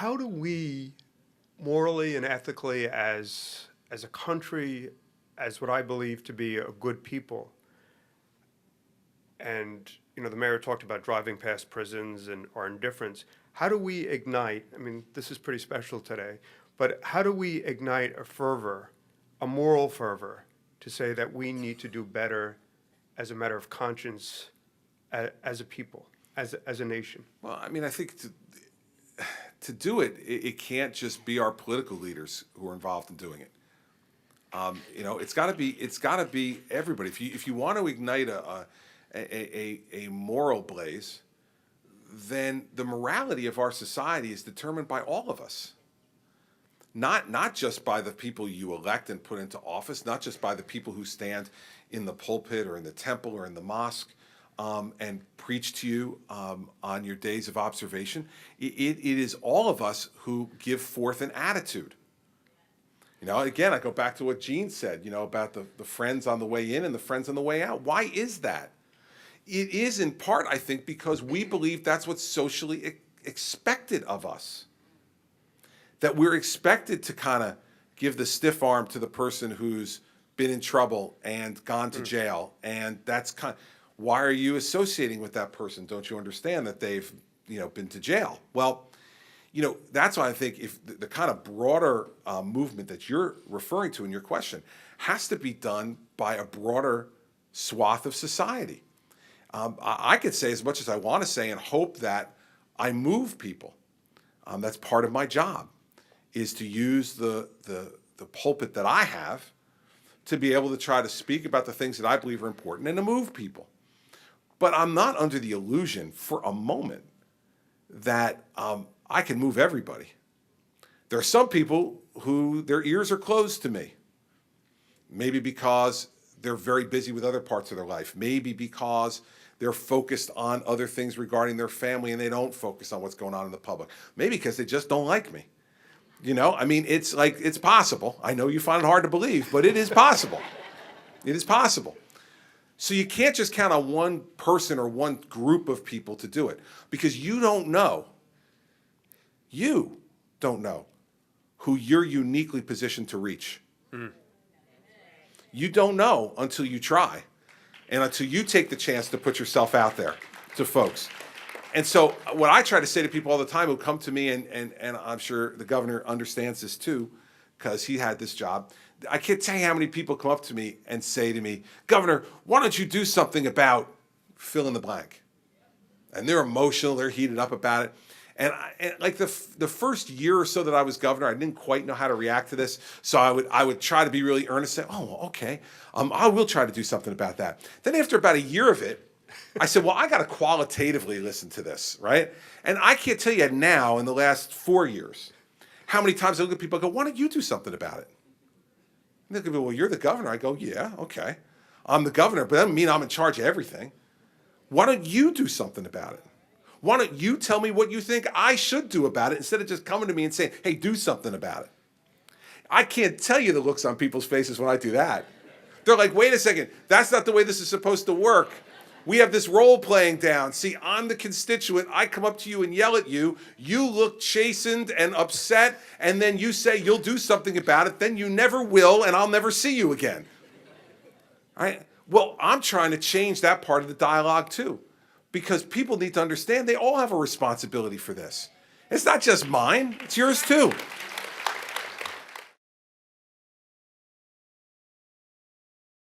how do we morally and ethically as a country, as what I believe to be a good people, and the mayor talked about driving past prisons and our indifference. How do we ignite, I mean, this is pretty special today, but how do we ignite a fervor, a moral fervor, to say that we need to do better as a matter of conscience, as a people, as a nation? Well, I mean, I think to do it, it can't just be our political leaders who are involved in doing it. It's got to be everybody. If you want to ignite a moral blaze, then the morality of our society is determined by all of us. Not just by the people you elect and put into office, not just by the people who stand in the pulpit or in the temple or in the mosque and preach to you on your days of observation. It is all of us who give forth an attitude. Again, I go back to what Gene said, about the friends on the way in and the friends on the way out. Why is that? It is in part, I think, because we believe that's what's socially expected of us. That we're expected to kind of give the stiff arm to the person who's been in trouble and gone to jail. And that's why are you associating with that person? Don't you understand that they've, been to jail? Well, that's why I think if the kind of broader movement that you're referring to in your question has to be done by a broader swath of society. I could say as much as I want to say and hope that I move people. That's part of my job, is to use the pulpit that I have to be able to try to speak about the things that I believe are important and to move people. But I'm not under the illusion for a moment that I can move everybody. There are some people who their ears are closed to me. Maybe because they're very busy with other parts of their life. Maybe because they're focused on other things regarding their family and they don't focus on what's going on in the public. Maybe because they just don't like me. I mean, it's possible. I know you find it hard to believe, but it is possible. It is possible. So you can't just count on one person or one group of people to do it, because you don't know who you're uniquely positioned to reach. You don't know until you try and until you take the chance to put yourself out there to folks. And so what I try to say to people all the time who come to me, and I'm sure the governor understands this too, because he had this job. I can't tell you how many people come up to me and say to me, "Governor, why don't you do something about fill in the blank?" And they're emotional, they're heated up about it. And like the first year or so that I was governor, I didn't quite know how to react to this. So I would try to be really earnest, say, "Oh, okay, I will try to do something about that." Then after about a year of it, I said, well, I got to qualitatively listen to this, right? And I can't tell you now in the last 4 years how many times I look at people and go, "Why don't you do something about it?" And they'll go, "Well, you're the governor." I go, "Yeah, okay. I'm the governor, but that doesn't mean I'm in charge of everything. Why don't you do something about it? Why don't you tell me what you think I should do about it instead of just coming to me and saying, 'Hey, do something about it'?" I can't tell you the looks on people's faces when I do that. They're like, "Wait a second, that's not the way this is supposed to work. We have this role playing down. See, I'm the constituent. I come up to you and yell at you. You look chastened and upset, and then you say you'll do something about it. Then you never will, and I'll never see you again." All right? Well, I'm trying to change that part of the dialogue too, because people need to understand they all have a responsibility for this. It's not just mine. It's yours too.